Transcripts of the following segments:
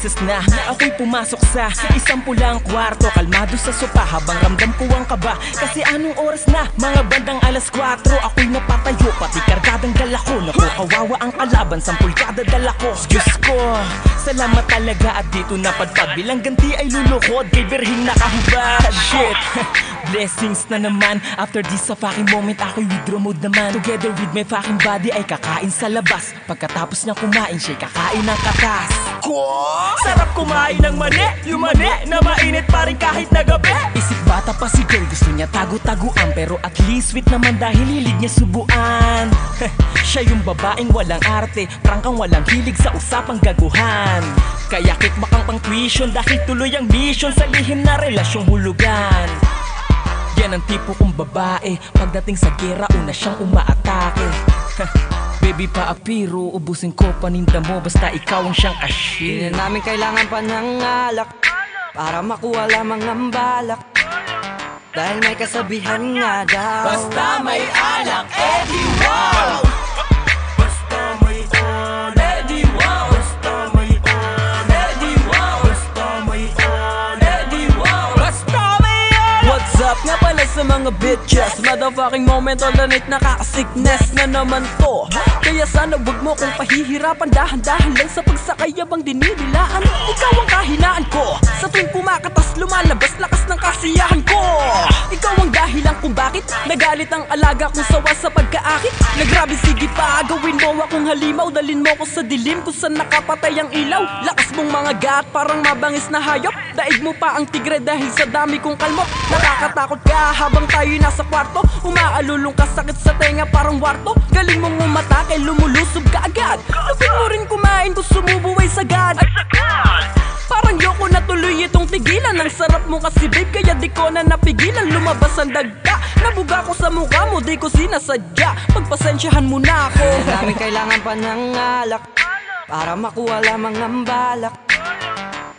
beses na ako'y pumasok sa isang pulang kwarto. Kalmado sa sopa habang ramdam ko ang kaba. Kasi anong oras na? Mga bandang alas 4. Ako'y napatayo, pati kargadang dala ko. Naku, kawawa ang kalaban, 10 kada dala ko. Diyos ko, salamat talaga at dito napadpad. Bilang ganti ay luluhod kay birhing nakahubad. Shit, blessings na naman. After this sa fucking moment ako'y withdraw mode naman. Together with my fucking body ay kakain sa labas. Pagkatapos niyang kumain siya'y kakain ng katas. Sarap kumain ng mani, yung mani na mainit pa rin kahit na gabi. Isip bata pa si girl, gusto niya tago-taguan. Pero at least sweet naman dahil hilig niya subuan. Siya yung babaeng walang arte, prangkang walang hilig sa usapang gaguhan. Kaya kickback ang pang tuition dahil tuloy ang mission sa lihim na relasyong hulugan. Yan ang tipo kong babae, pagdating sa gera una siyang umaatake. Baby pa apiro, ubusin ko paninda mo basta ikaw ang siyang asyik. Di na namin kailangan pa ng alak para makuha lamang ang balak. Dahil may kasabihan nga daw, basta may alak, edi wow! Basta may alak, edi wow! Basta may alak, edi wow! Basta may alak, edi wow! Basta may alak! what's up nga pala sa mga bitches? Motherfucking moment all the night, nakaka-sickness na naman to. Kaya sana wag mo kong pahihirapan, dahan-dahan lang sa pagsakay abang dinidilaan. Ikaw ang kahinaan ko, sa tuwing kumakatas lumalabas lakas ng kasiyahan ko. Ikaw ang dahilan kung bakit nagalit ang alaga kong sawa sa pagkaakit. Nagrabe sige pa, gawin mo akong halimaw. Dalin mo ko sa dilim kung saan nakapatay ang ilaw. Lakas mong mga gat, parang mabangis na hayop. Daig mo pa ang tigre dahil sa dami kong kalmot. Nakakatakot ka habang tayo'y nasa kwarto. Umaalulong ka, sakit sa tenga parang warto. Galing mong umatake, lumulusob ka agad. Lupin mo rin kumain kung sumubuhay sagad. Parang yoko na tuloy itong tigilan. Ang sarap mo kasi babe, kaya di ko na napigilan. Lumabas ang dagta, nabuga ko sa mukha mo, di ko sinasadya. Pagpasensyahan mo na ako. Di namin kailangan pa ng alak para makuha lamang ang balak.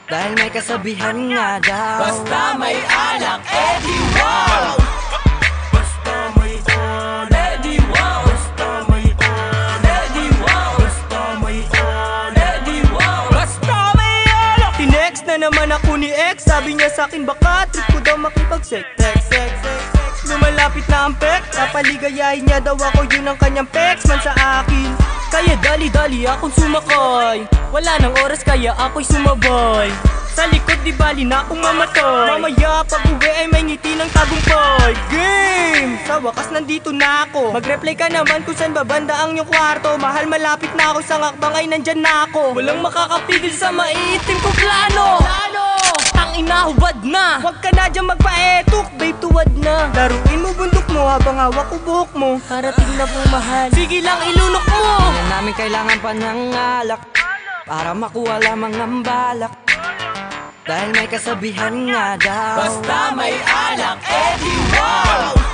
Dahil may kasabihan nga daw, basta may alak, edi wow! Basta may alak, edi wow! Basta may alak, edi wow! Basta may alak, edi wow! Basta may alak! Tinext na naman ako ni ex, sabi niya sa'kin baka trip ko daw makipag-sex. Lumalapit na ang pek, papaligayahin niya daw ako, yun ang kanyang pex man sa akin. Kaya dali-dali akong sumakay, wala nang oras kaya ako'y sumabay. Sa likod di bali na akong mamatay, mamaya pag uwi ay may ngiti ng tagumpay. Game! Sa wakas nandito na ako, mag-reply ka naman kung saan babanda ang iyong kwarto. Mahal malapit na ako, sa ngakbang ay nandyan na ako. Walang makakapigil sa maiitim ko plano. Tang inahubad na, huwag ka na dyan magpaetok, babe tuwad na. Laruin mo bundok mo habang hawak ko buhok mo. Parating na po mahal, sige lang ilunok mo. Hindi na namin kailangan pa ng alak para makuha lamang ang balak. Dahil may kasabihan nga daw, basta may alak, edi wow!